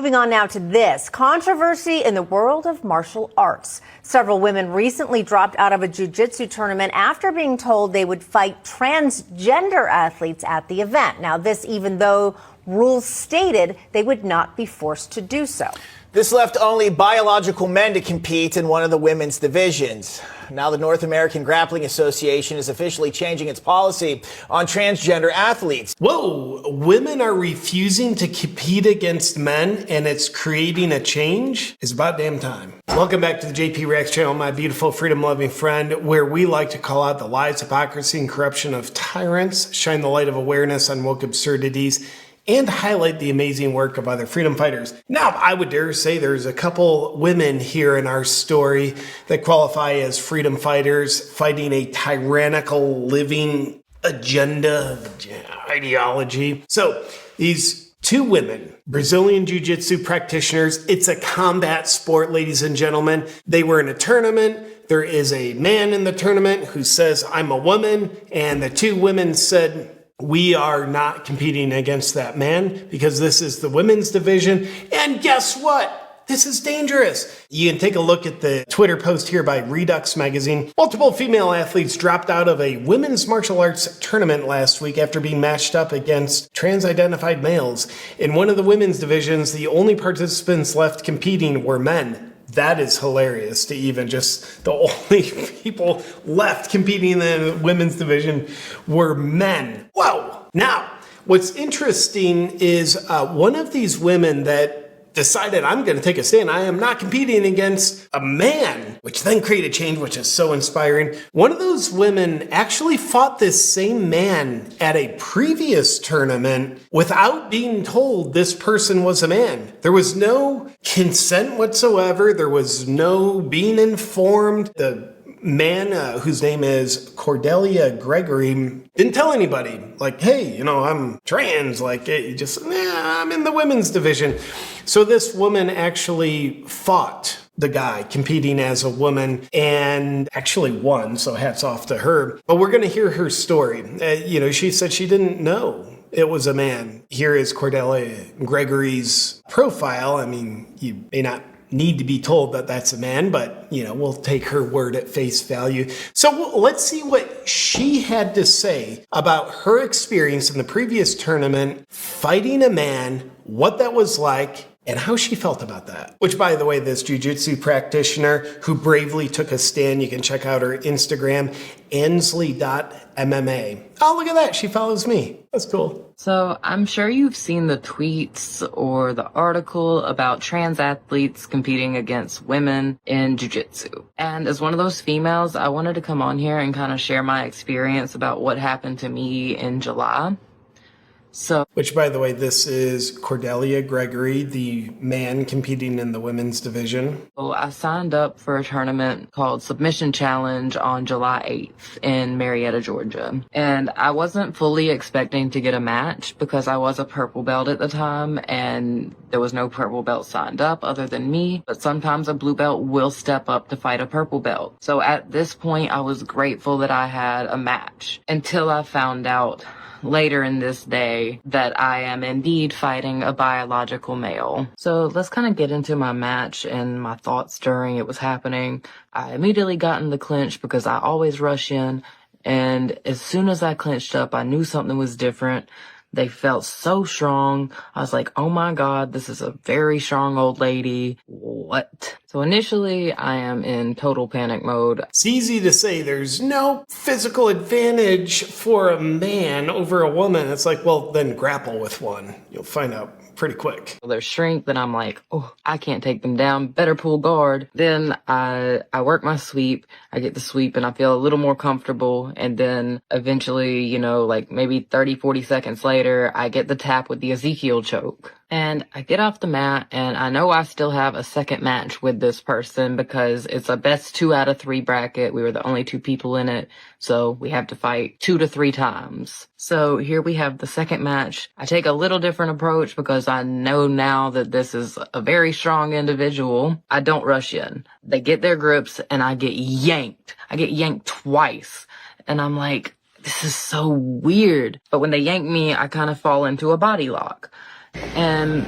Moving on now to this controversy in the world of martial arts. Several women recently dropped out of a jiu-jitsu tournament after being told they would fight transgender athletes at the event. Now, this even though rules stated they would not be forced to do so. This left only biological men to compete in one of the women's divisions. Now the North American Grappling Association is officially changing its policy on transgender athletes. Whoa, women are refusing to compete against men and it's creating a change? It's about damn time. Welcome back to the JP Reacts channel, my beautiful freedom-loving friend, where we like to call out the lies, hypocrisy, and corruption of tyrants, shine the light of awareness on woke absurdities, and highlight the amazing work of other freedom fighters. Now, I would dare say there's a couple women here in our story that qualify as freedom fighters fighting a tyrannical living agenda, ideology. So these two women, Brazilian Jiu-Jitsu practitioners, it's a combat sport, ladies and gentlemen. They were in a tournament. There is a man in the tournament who says, I'm a woman, and the two women said, we are not competing against that man because this is the women's division. And guess what? This is dangerous. You can take a look at the Twitter post here by Redux Magazine. Multiple female athletes dropped out of a women's martial arts tournament last week after being matched up against trans-identified males. In one of the women's divisions, the only participants left competing were men. That is hilarious to even just the only people left competing in the women's division were men. Whoa! Now, what's interesting is one of these women that decided I'm going to take a stand. I am not competing against a man, which then created change, which is so inspiring. One of those women actually fought this same man at a previous tournament without being told this person was a man. There was no consent whatsoever. There was no being informed. The man whose name is Cordelia Gregory didn't tell anybody, like, hey, I'm trans, like, I'm in the women's division. So this woman actually fought the guy competing as a woman and actually won, so hats off to her. But we're going to hear her story. She said she didn't know it was a man. Here is Cordelia Gregory's profile. I mean, you may not need to be told that that's a man, but we'll take her word at face value. So let's see what she had to say about her experience in the previous tournament fighting a man, what that was like, and how she felt about that. Which, by the way, this jiu-jitsu practitioner who bravely took a stand, you can check out her Instagram, Ansley.mma. Oh, look at that. She follows me. That's cool. So I'm sure you've seen the tweets or the article about trans athletes competing against women in jiu-jitsu. And as one of those females, I wanted to come on here and kind of share my experience about what happened to me in July. Which, by the way, this is Cordelia Gregory, the man competing in the women's division. So I signed up for a tournament called Submission Challenge on July 8th in Marietta, Georgia. And I wasn't fully expecting to get a match because I was a purple belt at the time and there was no purple belt signed up other than me. But sometimes a blue belt will step up to fight a purple belt. So at this point, I was grateful that I had a match until I found out later in this day that I am indeed fighting a biological male. So let's kind of get into my match and my thoughts during it was happening. I immediately got in the clinch because I always rush in, and as soon as I clinched up, I knew something was different. They felt so strong. I was like, oh my God, this is a very strong old lady. What? So initially, I am in total panic mode. It's easy to say there's no physical advantage for a man over a woman. It's like, well, then grapple with one. You'll find out pretty quick. Their strength, and I'm like, oh, I can't take them down. Better pull guard. Then I work my sweep. I get the sweep and I feel a little more comfortable. And then eventually, like maybe 30, 40 seconds later, I get the tap with the Ezekiel choke. And I get off the mat, and I know I still have a second match with this person because it's a best 2 out of 3 bracket. We were the only 2 people in it, so we have to fight 2 to 3 times. So here we have the second match. I take a little different approach because I know now that this is a very strong individual. I don't rush in. They get their grips, and I get yanked. I get yanked twice, and I'm like, this is so weird. But when they yank me, I kind of fall into a body lock. And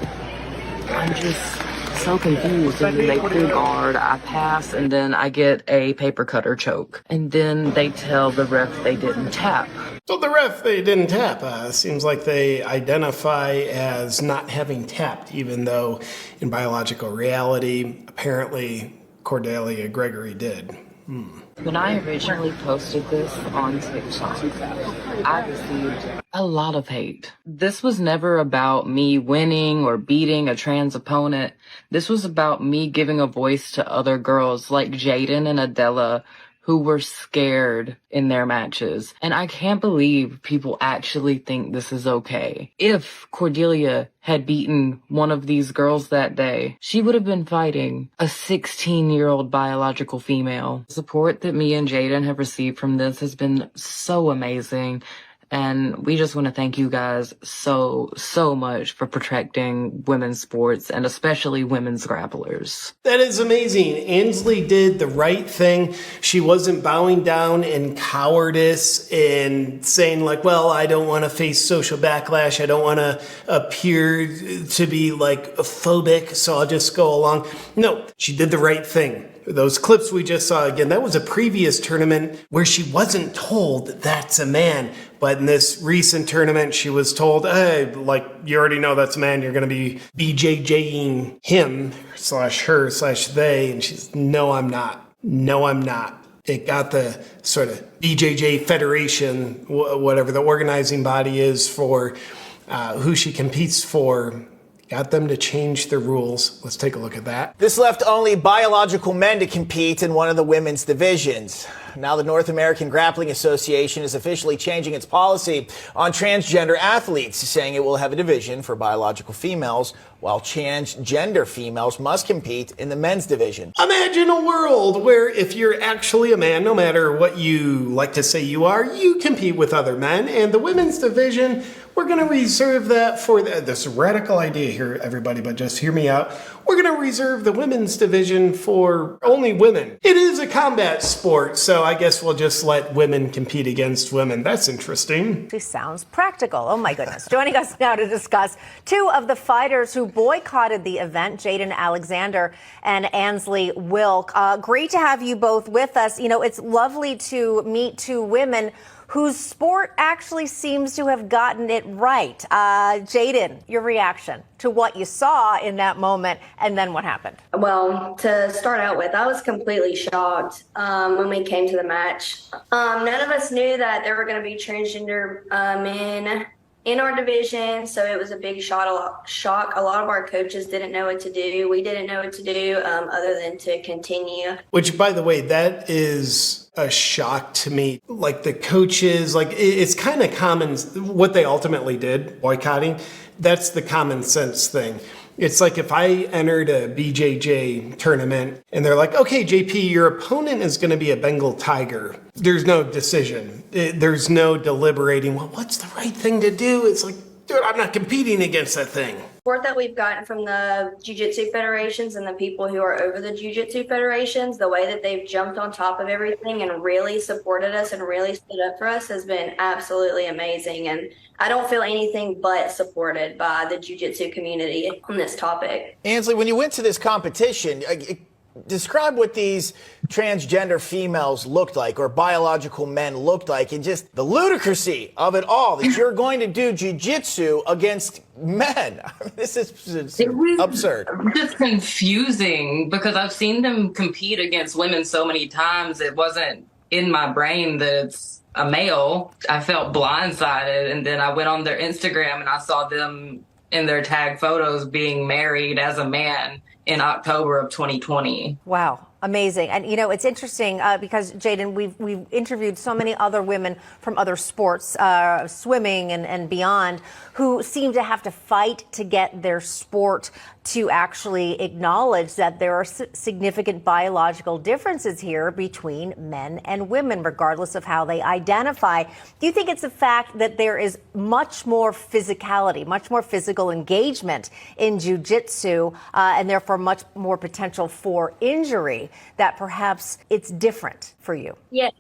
I'm just so confused. And then they pull guard, I pass, and then I get a paper cutter choke. And then they tell the ref they didn't tap. So the ref, they didn't tap. Seems like they identify as not having tapped, even though in biological reality, apparently Cordelia Gregory did. When I originally posted this on TikTok, I received a lot of hate. This was never about me winning or beating a trans opponent. This was about me giving a voice to other girls like Jaden and Adela who were scared in their matches. And I can't believe people actually think this is okay. If Cordelia had beaten one of these girls that day, she would have been fighting a 16-year-old biological female. The support that me and Jaden have received from this has been so amazing. And we just want to thank you guys so much for protecting women's sports and especially women's grapplers. That is amazing. Ansley did the right thing. She wasn't bowing down in cowardice and saying like, well, I don't want to face social backlash. I don't want to appear to be like phobic, so I'll just go along. No, she did the right thing. Those clips we just saw, again, that was a previous tournament where she wasn't told that's a man. But in this recent tournament, she was told, hey, like, you already know that's a man. You're going to be BJJing him /her/they. And she's, no, I'm not. No, I'm not. It got the sort of BJJ Federation, whatever the organizing body is for who she competes for, got them to change the rules. Let's take a look at that. This left only biological men to compete in one of the women's divisions. Now the North American Grappling Association is officially changing its policy on transgender athletes, saying it will have a division for biological females, while transgender females must compete in the men's division. Imagine a world where if you're actually a man, no matter what you like to say you are, you compete with other men, and the women's division, we're going to reserve that for this radical idea here, everybody, but just hear me out. We're going to reserve the women's division for only women. It is a combat sport, so I guess we'll just let women compete against women. That's interesting. She sounds practical. Oh my goodness. Joining us now to discuss two of the fighters who boycotted the event, Jaden Alexander and Ansley Wilk. Great to have you both with us. You know, it's lovely to meet two women whose sport actually seems to have gotten it right. Jaden, your reaction to what you saw in that moment and then what happened? Well, to start out with, I was completely shocked when we came to the match. None of us knew that there were going to be transgender men in our division, so it was a big shock. A lot of our coaches didn't know what to do. We didn't know what to do other than to continue. Which, by the way, that is a shock to me. Like the coaches, like it's kind of common what they ultimately did, boycotting. That's the common sense thing. It's like if I entered a BJJ tournament and they're like, okay, JP, your opponent is going to be a Bengal tiger. There's no decision. There's no deliberating. Well, what's the right thing to do? It's like, dude, I'm not competing against that thing. Support that we've gotten from the jiu-jitsu federations and the people who are over the jiu-jitsu federations, the way that they've jumped on top of everything and really supported us and really stood up for us has been absolutely amazing. And I don't feel anything but supported by the jiu-jitsu community on this topic. Ansley, when you went to this competition, describe what these transgender females looked like or biological men looked like and just the ludicrousy of it all, that you're going to do jiu-jitsu against men. I mean, this is absurd. Just confusing because I've seen them compete against women so many times. It wasn't in my brain that it's a male. I felt blindsided, and then I went on their Instagram and I saw them in their tag photos being married as a man in October of 2020. Wow. Amazing. And, you know, it's interesting because, Jaden, we've interviewed so many other women from other sports, swimming and beyond, who seem to have to fight to get their sport to actually acknowledge that there are significant biological differences here between men and women, regardless of how they identify. Do you think it's a fact that there is much more physicality, much more physical engagement in jiu-jitsu, and therefore much more potential for injury, that perhaps it's different for you? Yes,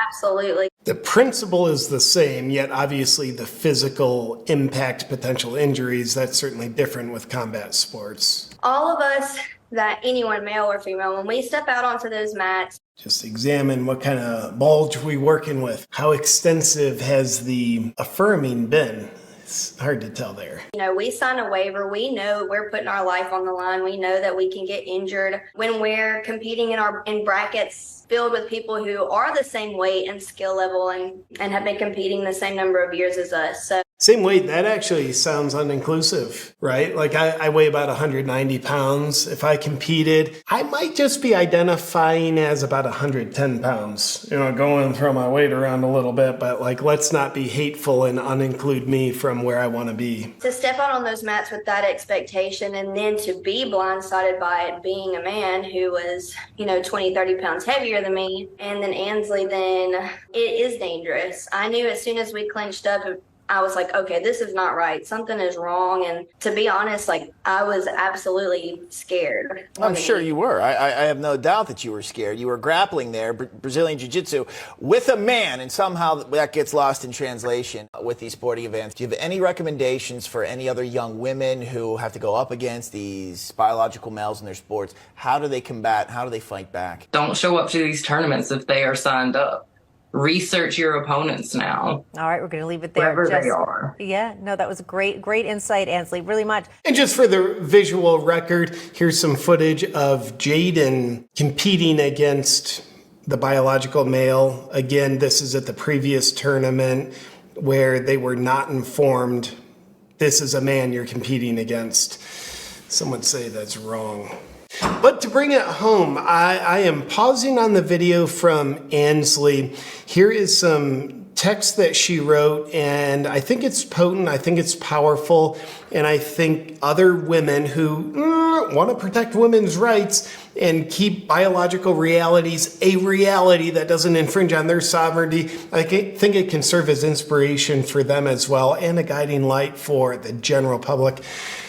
Absolutely. The principle is the same, yet obviously the physical impact, potential injuries, that's certainly different with combat sports. All of us, that anyone, male or female, when we step out onto those mats, Just examine what kind of bulge we working with. How extensive has the affirming been? It's hard to tell there. we sign a waiver. We know we're putting our life on the line. We know that we can get injured when we're competing in brackets filled with people who are the same weight and skill level and have been competing the same number of years as us. So Same weight, that actually sounds uninclusive, right? Like I weigh about 190 pounds. If I competed, I might just be identifying as about 110 pounds. Going throw my weight around a little bit, but let's not be hateful and uninclude me from where I want to be. to step out on those mats with that expectation and then to be blindsided by it being a man who was, 20, 30 pounds heavier than me, and then Ansley, then it is dangerous. I knew as soon as we clinched up, I was like, okay, this is not right. Something is wrong. And to be honest, I was absolutely scared. I'm sure you were. I have no doubt that you were scared. You were grappling there, Brazilian Jiu-Jitsu, with a man, and somehow that gets lost in translation with these sporting events. Do you have any recommendations for any other young women who have to go up against these biological males in their sports? How do they combat? How do they fight back? Don't show up to these tournaments if they are signed up. Research your opponents now. All right, we're going to leave it there. Wherever they are. Yeah, no, that was great insight, Ansley, really much. And just for the visual record, here's some footage of Jaden competing against the biological male. Again, this is at the previous tournament where they were not informed. This is a man you're competing against. Some would say that's wrong. But to bring it home, I am pausing on the video from Ansley. Here is some text that she wrote, and I think it's potent, I think it's powerful, and I think other women who want to protect women's rights and keep biological realities a reality that doesn't infringe on their sovereignty, I think it can serve as inspiration for them as well, and a guiding light for the general public.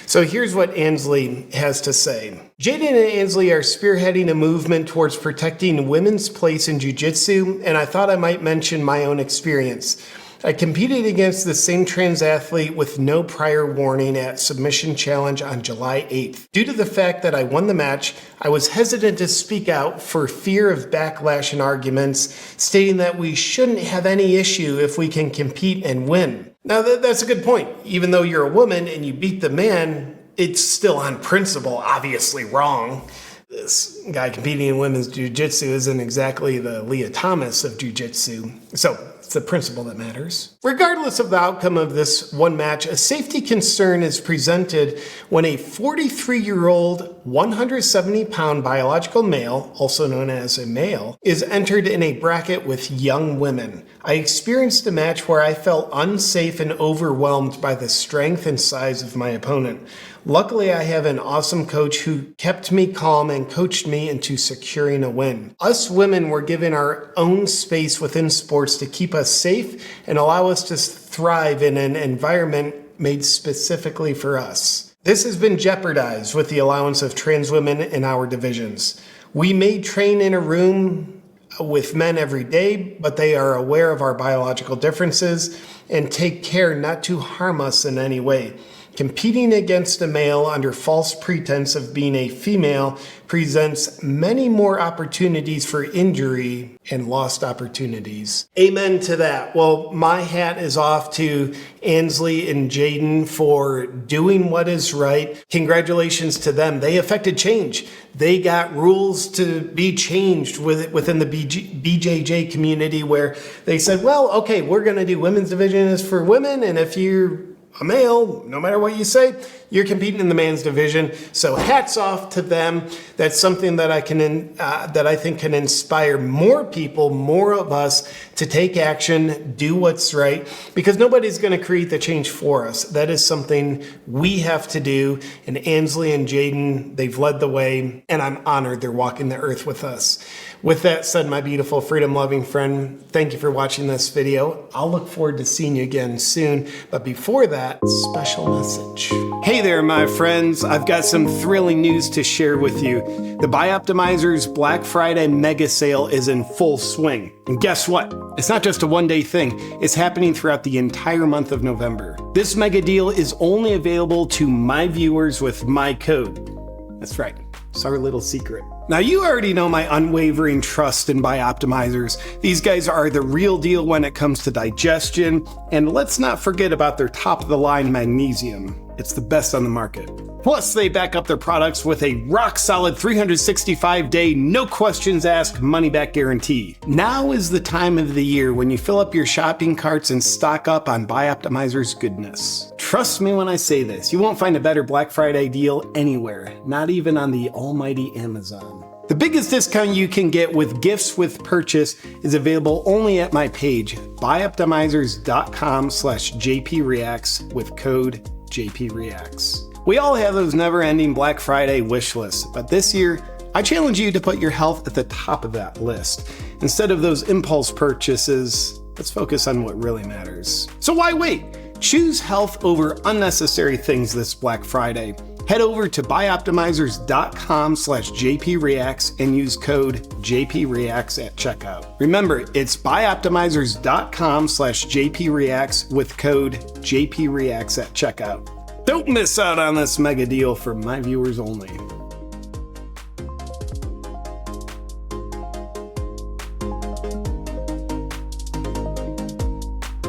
So here's what Ansley has to say. Jaden and Ansley are spearheading a movement towards protecting women's place in jiu-jitsu, and I thought I might mention my own experience. I competed against the same trans athlete with no prior warning at Submission Challenge on July 8th. Due to the fact that I won the match, I was hesitant to speak out for fear of backlash and arguments, stating that we shouldn't have any issue if we can compete and win. Now, that's a good point. Even though you're a woman and you beat the man, it's still on principle obviously wrong. This guy competing in women's jiu-jitsu isn't exactly the Leah Thomas of jiu-jitsu. So it's the principle that matters. Regardless of the outcome of this one match, a safety concern is presented when a 43-year-old, 170-pound biological male, also known as a male, is entered in a bracket with young women. I experienced a match where I felt unsafe and overwhelmed by the strength and size of my opponent. Luckily, I have an awesome coach who kept me calm and coached me into securing a win. Us women were given our own space within sports to keep us safe and allow us to thrive in an environment made specifically for us. This has been jeopardized with the allowance of trans women in our divisions. We may train in a room with men every day, but they are aware of our biological differences and take care not to harm us in any way. Competing against a male under false pretense of being a female presents many more opportunities for injury and lost opportunities. Amen to that. Well, my hat is off to Ansley and Jaden for doing what is right. Congratulations to them. They effected change. They got rules to be changed within the BJJ community where they said, well, okay, we're going to do women's division is for women, and if you're a male, no matter what you say, you're competing in the man's division. So hats off to them. That's something that I think can inspire more people, more of us to take action, do what's right, because nobody's going to create the change for us. That is something we have to do. And Ansley and Jaden, they've led the way, and I'm honored they're walking the earth with us. With that said, my beautiful freedom-loving friend, thank you for watching this video. I'll look forward to seeing you again soon. But before that, special message. Hey, Hey there, my friends. I've got some thrilling news to share with you. The Bioptimizer's Black Friday mega sale is in full swing. And guess what? It's not just a one-day thing. It's happening throughout the entire month of November. This mega deal is only available to my viewers with my code. That's right. It's our little secret. Now, you already know my unwavering trust in Bioptimizers. These guys are the real deal when it comes to digestion, and let's not forget about their top-of-the-line magnesium. It's the best on the market. Plus, they back up their products with a rock-solid 365-day, no questions asked, money-back guarantee. Now is the time of the year when you fill up your shopping carts and stock up on Bioptimizer's goodness. Trust me when I say this, you won't find a better Black Friday deal anywhere, not even on the almighty Amazon. The biggest discount you can get with gifts with purchase is available only at my page, bioptimizers.com/JPReacts with code JPReacts. We all have those never-ending Black Friday wish lists, but this year, I challenge you to put your health at the top of that list. Instead of those impulse purchases, let's focus on what really matters. So why wait? Choose health over unnecessary things this Black Friday. Head over to bioptimizers.com/JPReacts and use code JPReacts at checkout. Remember, it's bioptimizers.com/JPReacts with code JPReacts at checkout. Don't miss out on this mega deal for my viewers only.